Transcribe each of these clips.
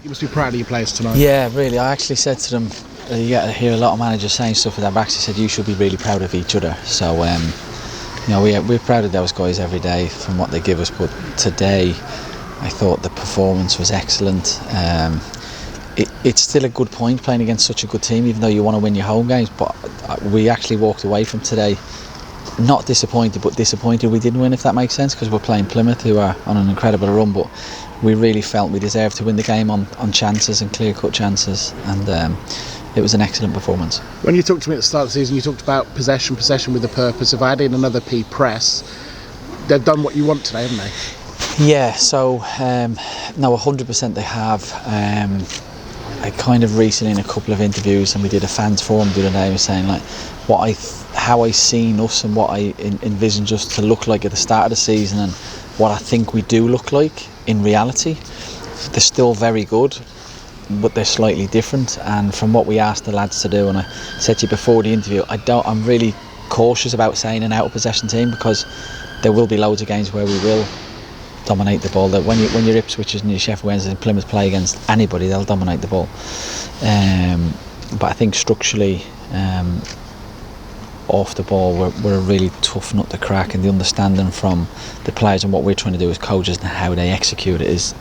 You must be proud of your players tonight. Yeah, really. I actually said to them, you get to hear a lot of managers saying stuff with their backs. He said, you should be really proud of each other. So, we're proud of those guys every day from what they give us. But today, I thought the performance was excellent. It's still a good point playing against such a good team, even though you want to win your home games. But we actually walked away from today not disappointed, but disappointed we didn't win, if that makes sense, because we're playing Plymouth, who are on an incredible run. But we really felt we deserved to win the game on chances and clear-cut chances, and it was an excellent performance. When you talked to me at the start of the season, you talked about possession with a purpose. If I add in another P, press, they've done what you want today, haven't they? Yeah, so no, 100% they have. I kind of recently in a couple of interviews, and we did a fans forum the other day, I was saying like how I seen us and what I envisioned us to look like at the start of the season, and what I think we do look like in reality. They're still very good, but they're slightly different. And from what we asked the lads to do, and I said to you before the interview, I'm really cautious about saying an out of possession team, because there will be loads of games where we will dominate the ball. That when your Ipswich's and your Sheffield Wednesdays and Plymouth play against anybody, they'll dominate the ball. But I think structurally, off the ball, we're a really tough nut to crack, and the understanding from the players and what we're trying to do as coaches and how they execute it is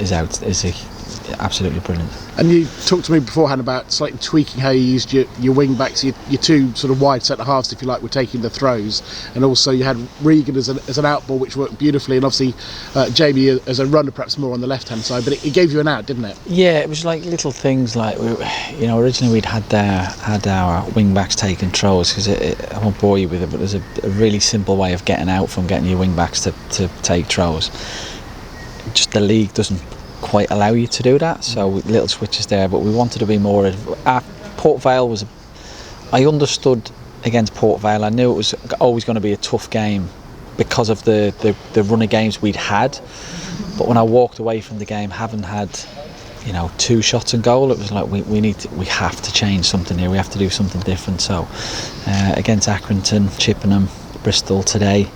absolutely brilliant. And you talked to me beforehand about slightly tweaking how you used your wing backs, your two sort of wide centre halves, if you like, were taking the throws, and also you had Regan as an out ball, which worked beautifully, and obviously Jamie as a runner, perhaps more on the left hand side, but it gave you an out, didn't it? Yeah, it was like little things like originally we'd had our wing backs taking throws, because I won't bore you with it, but there's a really simple way of getting out from getting your wing backs to take throws. Just the league doesn't quite allow you to do that, so little switches there, but we wanted to be more. Port Vale I understood against Port Vale, I knew it was always going to be a tough game because of the run of games we'd had, but when I walked away from the game having had 2 shots on goal, it was like we have to change something here, we have to do something different. So against Accrington, Chippenham, Bristol today,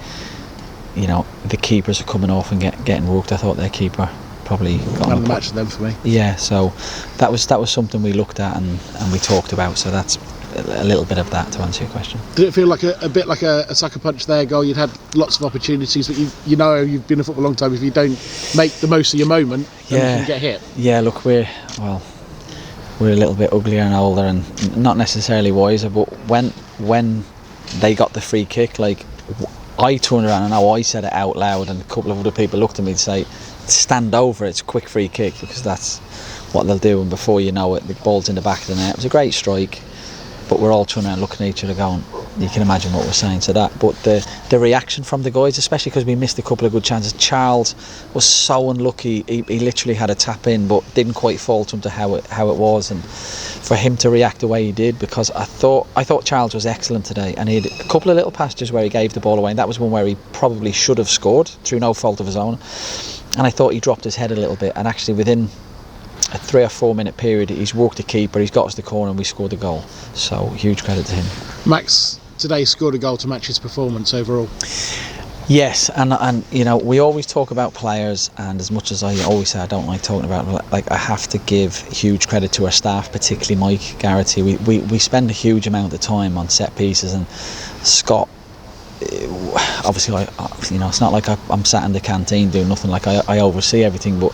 the keepers are coming off and getting worked. I thought their keeper probably got man of the match of them for me. Yeah, so that was something we looked at and we talked about. So that's a little bit of that to answer your question. Did it feel like a bit like a sucker punch there, goal? You'd had lots of opportunities, but you've been in football a long time. If you don't make the most of your moment, then you can get hit. Yeah, look, we're a little bit uglier and older, and not necessarily wiser. But when they got the free kick, like I turned around and I said it out loud, and a couple of other people looked at me and say, stand over, it's a quick free kick, because that's what they'll do, and before you know it, the ball's in the back of the net. It was a great strike, but we're all turning around looking at each other going, you can imagine what we're saying to that. But the reaction from the guys, especially because we missed a couple of good chances. Charles was so unlucky, he literally had a tap in but didn't quite fall to him to how it was, and for him to react the way he did, because I thought Charles was excellent today, and he had a couple of little passages where he gave the ball away, and that was one where he probably should have scored through no fault of his own, and I thought he dropped his head a little bit, and actually within a 3 or 4 minute period he's walked the keeper, he's got us the corner, and we scored a goal. So huge credit to him. Max today scored a goal to match his performance overall. Yes, and we always talk about players, and as much as I always say I don't like talking about them, like I have to give huge credit to our staff, particularly Mike Garrity. We spend a huge amount of time on set pieces, and Scott, obviously it's not like I'm sat in the canteen doing nothing, like I oversee everything, but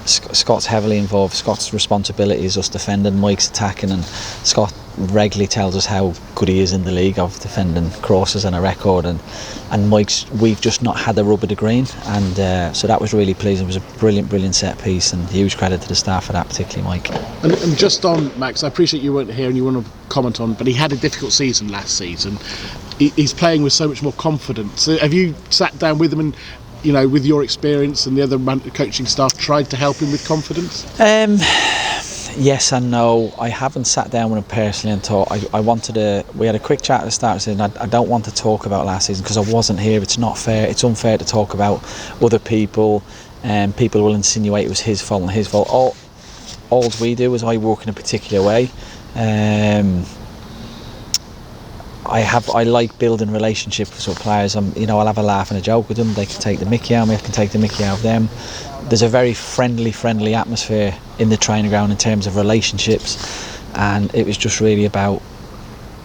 Scott's heavily involved. Scott's responsibility is us defending, Mike's attacking, and Scott regularly tells us how good he is in the league of defending crosses and a record, and Mike's, we've just not had the rub of the green, and so that was really pleasing. It was a brilliant set piece, and huge credit to the staff for that, particularly Mike. And just on Max, I appreciate you weren't here and you want to comment on, but he had a difficult season last season. He's playing with so much more confidence. So have you sat down with him and, with your experience and the other coaching staff, tried to help him with confidence? Yes and no. I haven't sat down with him personally and thought. We had a quick chat at the start of the season. I don't want to talk about last season because I wasn't here. It's not fair. It's unfair to talk about other people, and people will insinuate it was his fault and his fault. All we do is I work in a particular way. I like building relationships with players. I'll have a laugh and a joke with them. They can take the mickey out of me, I can take the mickey out of them. there's a very friendly atmosphere in the training ground in terms of relationships, and it was just really about,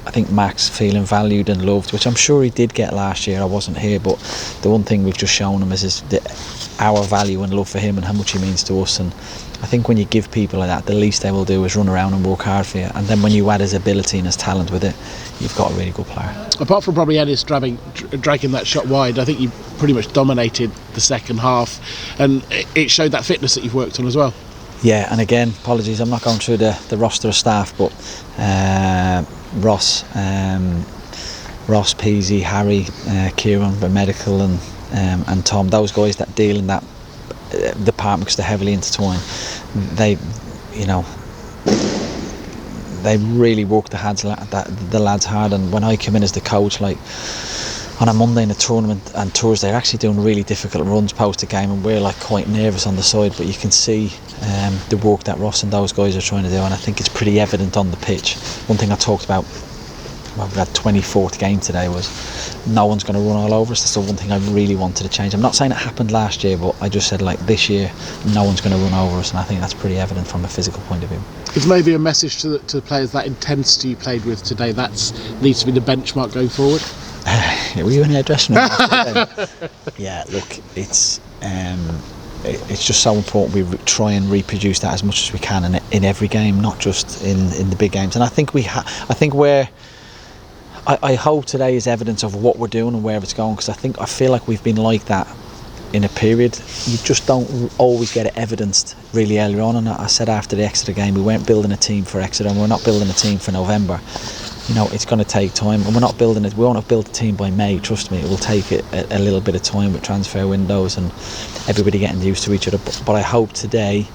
I think, Max feeling valued and loved, which I'm sure he did get last year. I wasn't here, but the one thing we've just shown him is our value and love for him and how much he means to us. And I think when you give people like that, the least they will do is run around and work hard for you. And then when you add his ability and his talent with it, you've got a really good player. Apart from probably Ennis dragging that shot wide, I think you pretty much dominated the second half, and it showed that fitness that you've worked on as well. Yeah, and again, apologies, I'm not going through the roster of staff, but Ross, Peasy, Harry, Kieran, the medical, and Tom, those guys that deal in that department because they're heavily intertwined, they really work the lads hard. And when I come in as the coach, like on a Monday in a tournament and Thursday, they're actually doing really difficult runs post a game, and we're like quite nervous on the side, but you can see the work that Ross and those guys are trying to do, and I think it's pretty evident on the pitch. One thing I talked about, well, we had 24th game today, was no one's going to run all over us. That's the one thing I really wanted to change. I'm not saying it happened last year, but I just said, like, this year no one's going to run over us, and I think that's pretty evident from a physical point of view. It's maybe a message to the players, that intensity you played with today, that needs to be the benchmark going forward. Were you in the dressing room? Yeah, look, it's just so important we try and reproduce that as much as we can in every game, not just in the big games. And I think I hope today is evidence of what we're doing and where it's going, because I feel like we've been like that in a period. You just don't always get it evidenced really early on. And I said after the Exeter game, we weren't building a team for Exeter, and we're not building a team for November. You know, it's going to take time, and we won't have built a team by May, trust me. It will take a little bit of time with transfer windows and everybody getting used to each other, but I hope today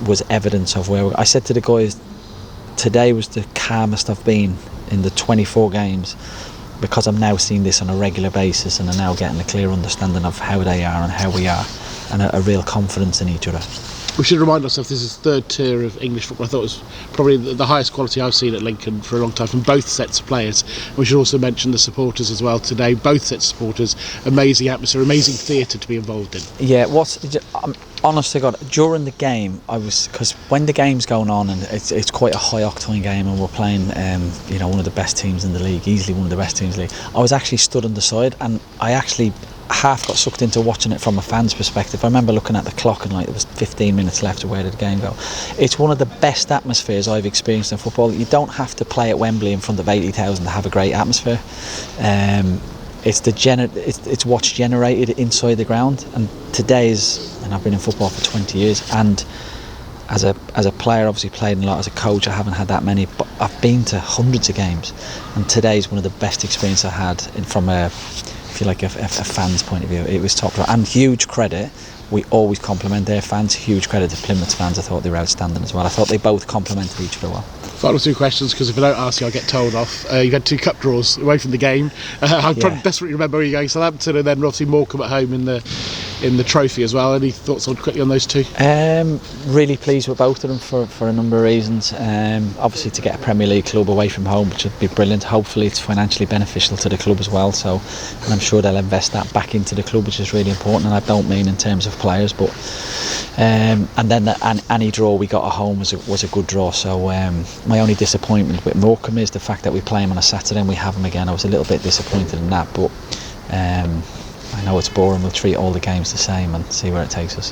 was evidence of where I said to the guys, today was the calmest I've been in the 24 games, because I'm now seeing this on a regular basis, and I'm now getting a clear understanding of how they are and how we are, and a real confidence in each other. We should remind ourselves this is third tier of English football. I thought it was probably the highest quality I've seen at Lincoln for a long time from both sets of players. We should also mention the supporters as well today. Both sets of supporters, amazing atmosphere, amazing theatre to be involved in. Yeah, honest to God, during the game, because when the game's going on and it's quite a high octane game, and we're playing one of the best teams in the league, easily one of the best teams in the league, I was actually stood on the side, and I actually half got sucked into watching it from a fan's perspective. I remember looking at the clock and there was 15 minutes left of where did the game go. It's one of the best atmospheres I've experienced in football. You don't have to play at Wembley in front of 80,000 to have a great atmosphere. It's what's generated inside the ground, and and I've been in football for 20 years, and as a player, obviously played a lot. As a coach, I haven't had that many, but I've been to hundreds of games, and today's one of the best experiences I had from a fan's point of view. It was top class, and huge credit. We always compliment their fans. Huge credit to Plymouth's fans. I thought they were outstanding as well. I thought they both complemented each other well. Final two questions, because if I don't ask you, I'll get told off. You've had 2 cup draws away from the game. I probably desperately remember you going to Southampton, and then obviously Morecambe at home in the trophy as well. Any thoughts quickly on those two? Really pleased with both of them for a number of reasons. Obviously, to get a Premier League club away from home, which would be brilliant. Hopefully it's financially beneficial to the club as well, and I'm sure they'll invest that back into the club, which is really important. And I don't mean in terms of players, but and then any draw we got at home was a good draw. So my only disappointment with Morecambe is the fact that we play them on a Saturday and we have them again. I was a little bit disappointed in that, but I know it's boring. We'll treat all the games the same and see where it takes us.